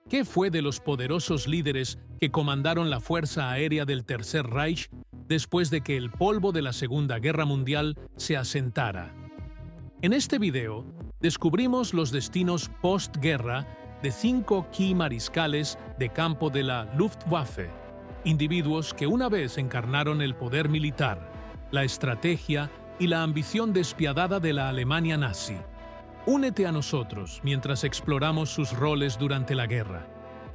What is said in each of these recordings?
¿Qué fue de los poderosos líderes que comandaron la Fuerza Aérea del Tercer Reich después de que el polvo de la Segunda Guerra Mundial se asentara? En este video, descubrimos los destinos postguerra de 5 mariscales de campo de la Luftwaffe, individuos que una vez encarnaron el poder militar, la estrategia y la ambición despiadada de la Alemania nazi. Únete a nosotros mientras exploramos sus roles durante la guerra,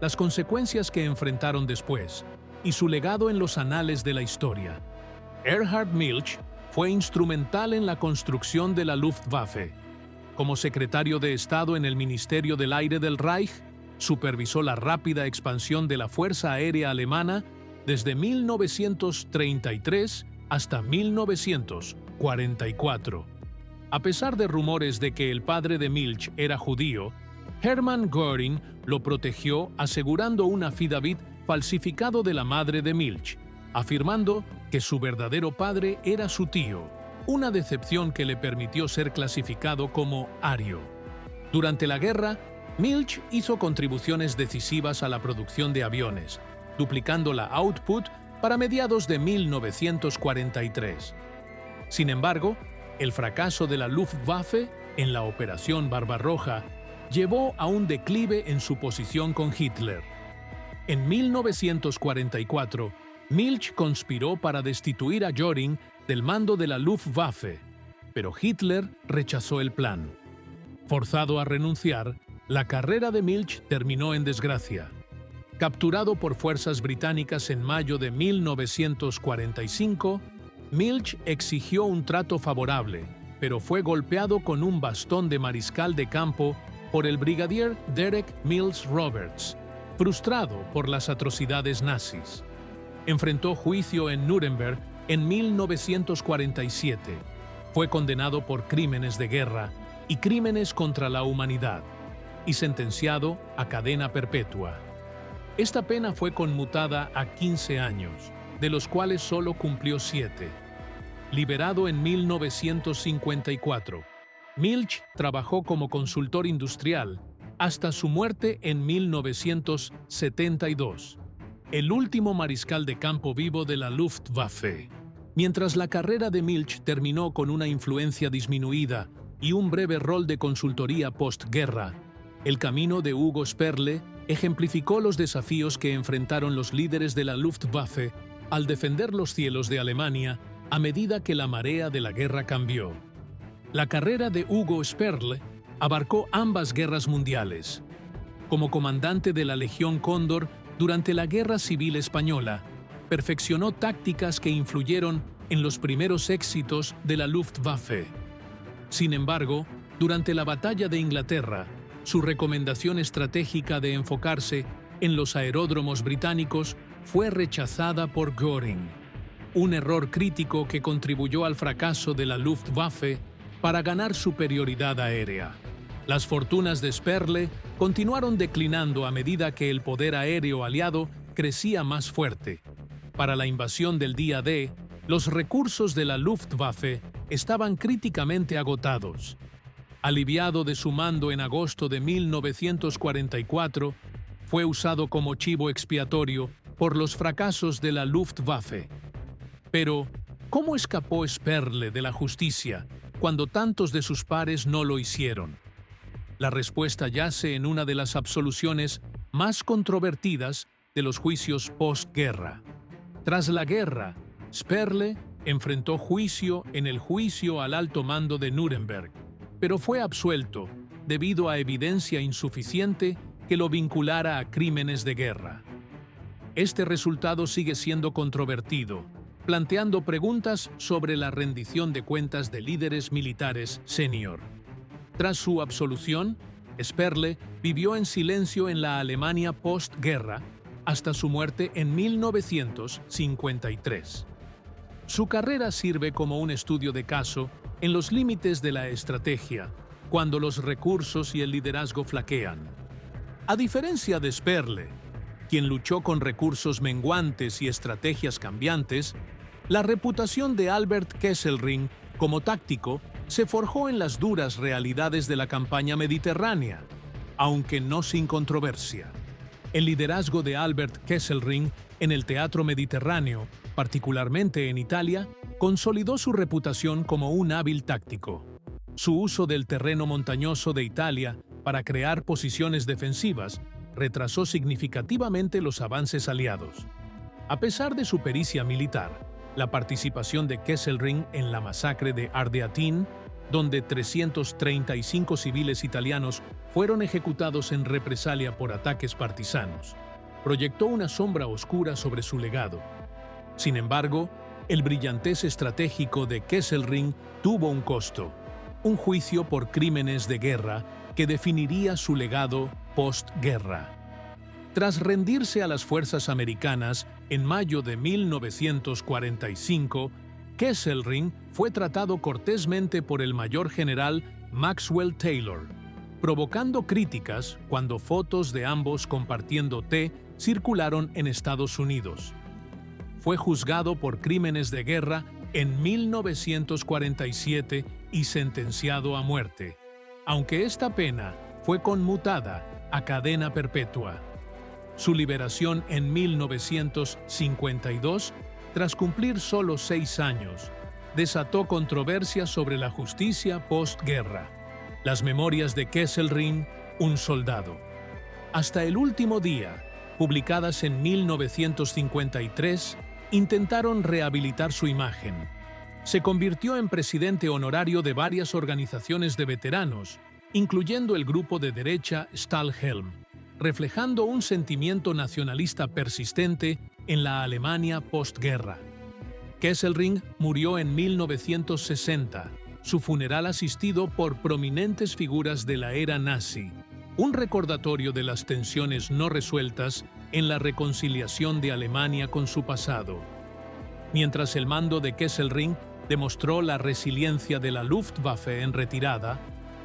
las consecuencias que enfrentaron después y su legado en los anales de la historia. Erhard Milch fue instrumental en la construcción de la Luftwaffe. Como secretario de Estado en el Ministerio del Aire del Reich, supervisó la rápida expansión de la Fuerza Aérea Alemana desde 1933 hasta 1944. A pesar de rumores de que el padre de Milch era judío, Hermann Göring lo protegió asegurando un affidavit falsificado de la madre de Milch, afirmando que su verdadero padre era su tío, una decepción que le permitió ser clasificado como ario. Durante la guerra, Milch hizo contribuciones decisivas a la producción de aviones, duplicando la output para mediados de 1943. Sin embargo, el fracaso de la Luftwaffe en la Operación Barbarroja llevó a un declive en su posición con Hitler. En 1944, Milch conspiró para destituir a Göring del mando de la Luftwaffe, pero Hitler rechazó el plan. Forzado a renunciar, la carrera de Milch terminó en desgracia. Capturado por fuerzas británicas en mayo de 1945, Milch exigió un trato favorable, pero fue golpeado con un bastón de mariscal de campo por el brigadier Derek Mills Roberts, frustrado por las atrocidades nazis. Enfrentó juicio en Nuremberg en 1947. Fue condenado por crímenes de guerra y crímenes contra la humanidad, y sentenciado a cadena perpetua. Esta pena fue conmutada a 15 años, de los cuales solo cumplió 7. Liberado en 1954, Milch trabajó como consultor industrial hasta su muerte en 1972, el último mariscal de campo vivo de la Luftwaffe. Mientras la carrera de Milch terminó con una influencia disminuida y un breve rol de consultoría postguerra, el camino de Hugo Sperle ejemplificó los desafíos que enfrentaron los líderes de la Luftwaffe al defender los cielos de Alemania a medida que la marea de la guerra cambió. La carrera de Hugo Sperle abarcó ambas guerras mundiales. Como comandante de la Legión Cóndor durante la Guerra Civil Española, perfeccionó tácticas que influyeron en los primeros éxitos de la Luftwaffe. Sin embargo, durante la Batalla de Inglaterra, su recomendación estratégica de enfocarse en los aeródromos británicos fue rechazada por Göring. Un error crítico que contribuyó al fracaso de la Luftwaffe para ganar superioridad aérea. Las fortunas de Sperle continuaron declinando a medida que el poder aéreo aliado crecía más fuerte. Para la invasión del día D, los recursos de la Luftwaffe estaban críticamente agotados. Aliviado de su mando en agosto de 1944, fue usado como chivo expiatorio por los fracasos de la Luftwaffe. Pero, ¿cómo escapó Sperle de la justicia cuando tantos de sus pares no lo hicieron? La respuesta yace en una de las absoluciones más controvertidas de los juicios postguerra. Tras la guerra, Sperle enfrentó juicio en el juicio al alto mando de Nuremberg, pero fue absuelto debido a evidencia insuficiente que lo vinculara a crímenes de guerra. Este resultado sigue siendo controvertido, planteando preguntas sobre la rendición de cuentas de líderes militares senior. Tras su absolución, Sperle vivió en silencio en la Alemania postguerra hasta su muerte en 1953. Su carrera sirve como un estudio de caso en los límites de la estrategia, cuando los recursos y el liderazgo flaquean. A diferencia de Sperle, quien luchó con recursos menguantes y estrategias cambiantes, la reputación de Albert Kesselring como táctico se forjó en las duras realidades de la campaña mediterránea, aunque no sin controversia. El liderazgo de Albert Kesselring en el teatro mediterráneo, particularmente en Italia, consolidó su reputación como un hábil táctico. Su uso del terreno montañoso de Italia para crear posiciones defensivas retrasó significativamente los avances aliados. A pesar de su pericia militar, la participación de Kesselring en la masacre de Ardeatín, donde 335 civiles italianos fueron ejecutados en represalia por ataques partisanos, proyectó una sombra oscura sobre su legado. Sin embargo, el brillantez estratégico de Kesselring tuvo un costo: un juicio por crímenes de guerra que definiría su legado postguerra. Tras rendirse a las fuerzas americanas en mayo de 1945, Kesselring fue tratado cortésmente por el mayor general Maxwell Taylor, provocando críticas cuando fotos de ambos compartiendo té circularon en Estados Unidos. Fue juzgado por crímenes de guerra en 1947 y sentenciado a muerte, aunque esta pena fue conmutada a cadena perpetua. Su liberación en 1952, tras cumplir solo 6 años, desató controversias sobre la justicia postguerra. Las memorias de Kesselring, un soldado. Hasta el último día, publicadas en 1953, intentaron rehabilitar su imagen. Se convirtió en presidente honorario de varias organizaciones de veteranos, incluyendo el grupo de derecha Stahlhelm, reflejando un sentimiento nacionalista persistente en la Alemania postguerra. Kesselring murió en 1960, su funeral asistido por prominentes figuras de la era nazi, un recordatorio de las tensiones no resueltas en la reconciliación de Alemania con su pasado. Mientras el mando de Kesselring demostró la resiliencia de la Luftwaffe en retirada,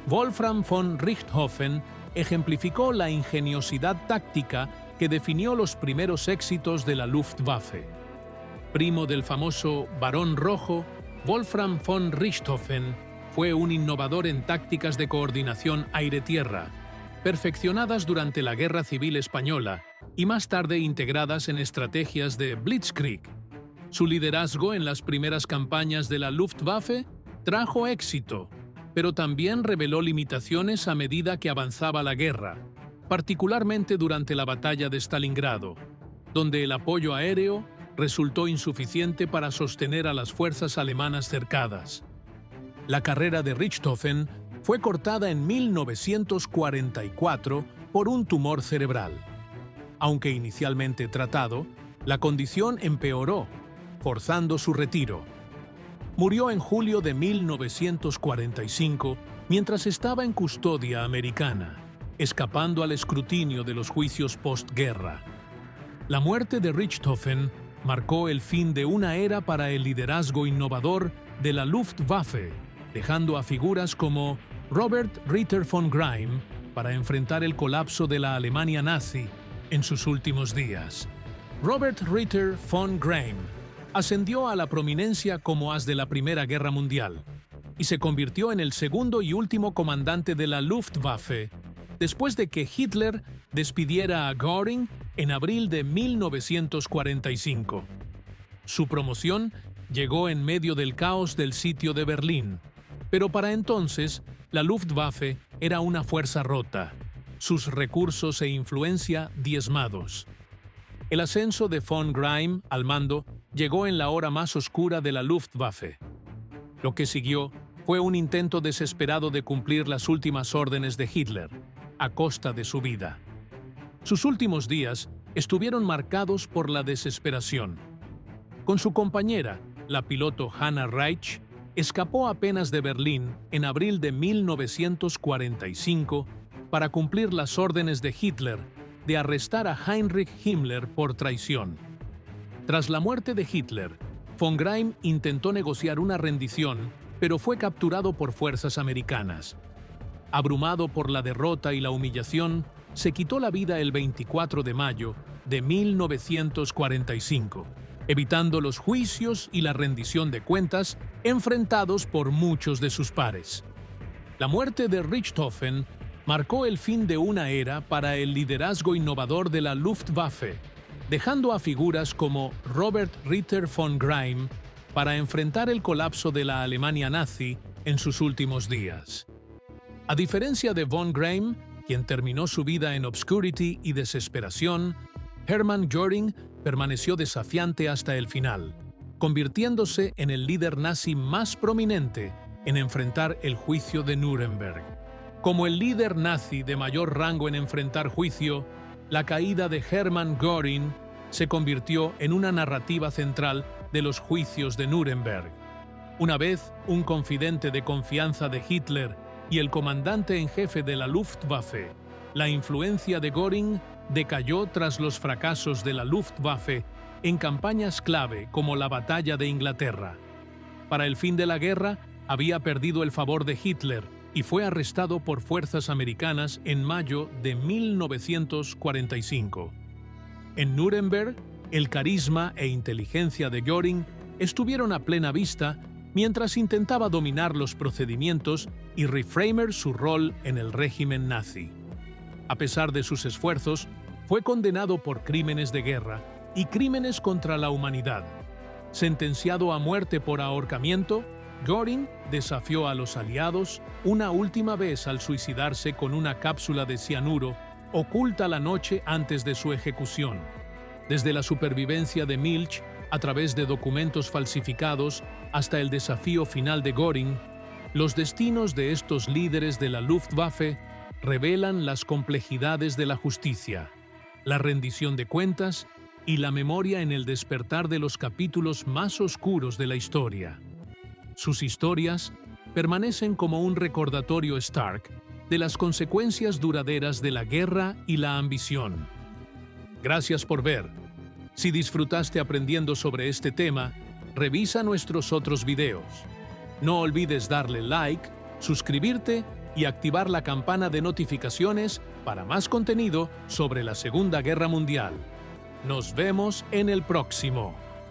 Wolfram von Richthofen ejemplificó la ingeniosidad táctica que definió los primeros éxitos de la Luftwaffe. Primo del famoso Barón Rojo, Wolfram von Richthofen fue un innovador en tácticas de coordinación aire-tierra, perfeccionadas durante la Guerra Civil Española y más tarde integradas en estrategias de Blitzkrieg. Su liderazgo en las primeras campañas de la Luftwaffe trajo éxito, pero también reveló limitaciones a medida que avanzaba la guerra, particularmente durante la batalla de Stalingrado, donde el apoyo aéreo resultó insuficiente para sostener a las fuerzas alemanas cercadas. La carrera de Richthofen fue cortada en 1944 por un tumor cerebral. Aunque inicialmente tratado, la condición empeoró, forzando su retiro. Murió en julio de 1945 mientras estaba en custodia americana, escapando al escrutinio de los juicios postguerra. La muerte de Richthofen marcó el fin de una era para el liderazgo innovador de la Luftwaffe, dejando a figuras como Robert Ritter von Greim para enfrentar el colapso de la Alemania nazi en sus últimos días. Robert Ritter von Greim ascendió a la prominencia como as de la Primera Guerra Mundial y se convirtió en el segundo y último comandante de la Luftwaffe después de que Hitler despidiera a Göring en abril de 1945. Su promoción llegó en medio del caos del sitio de Berlín, pero para entonces la Luftwaffe era una fuerza rota, sus recursos e influencia diezmados. El ascenso de von Greim al mando llegó en la hora más oscura de la Luftwaffe. Lo que siguió fue un intento desesperado de cumplir las últimas órdenes de Hitler, a costa de su vida. Sus últimos días estuvieron marcados por la desesperación. Con su compañera, la piloto Hannah Reich, escapó apenas de Berlín en abril de 1945 para cumplir las órdenes de Hitler de arrestar a Heinrich Himmler por traición. Tras la muerte de Hitler, von Greim intentó negociar una rendición, pero fue capturado por fuerzas americanas. Abrumado por la derrota y la humillación, se quitó la vida el 24 de mayo de 1945, evitando los juicios y la rendición de cuentas enfrentados por muchos de sus pares. La muerte de Richthofen marcó el fin de una era para el liderazgo innovador de la Luftwaffe, dejando a figuras como Robert Ritter von Greim para enfrentar el colapso de la Alemania nazi en sus últimos días. A diferencia de von Greim, quien terminó su vida en obscurity y desesperación, Hermann Göring permaneció desafiante hasta el final, convirtiéndose en el líder nazi más prominente en enfrentar el juicio de Nuremberg. Como el líder nazi de mayor rango en enfrentar juicio, la caída de Hermann Göring se convirtió en una narrativa central de los juicios de Nuremberg. Una vez, un confidente de confianza de Hitler y el comandante en jefe de la Luftwaffe, la influencia de Göring decayó tras los fracasos de la Luftwaffe en campañas clave como la Batalla de Inglaterra. Para el fin de la guerra, había perdido el favor de Hitler y fue arrestado por fuerzas americanas en mayo de 1945. En Nuremberg, el carisma e inteligencia de Göring estuvieron a plena vista mientras intentaba dominar los procedimientos y reframer su rol en el régimen nazi. A pesar de sus esfuerzos, fue condenado por crímenes de guerra y crímenes contra la humanidad. Sentenciado a muerte por ahorcamiento, Göring desafió a los aliados una última vez al suicidarse con una cápsula de cianuro oculta la noche antes de su ejecución. Desde la supervivencia de Milch, a través de documentos falsificados, hasta el desafío final de Göring, los destinos de estos líderes de la Luftwaffe revelan las complejidades de la justicia, la rendición de cuentas y la memoria en el despertar de los capítulos más oscuros de la historia. Sus historias permanecen como un recordatorio Stark de las consecuencias duraderas de la guerra y la ambición. Gracias por ver. Si disfrutaste aprendiendo sobre este tema, revisa nuestros otros videos. No olvides darle like, suscribirte y activar la campana de notificaciones para más contenido sobre la Segunda Guerra Mundial. Nos vemos en el próximo.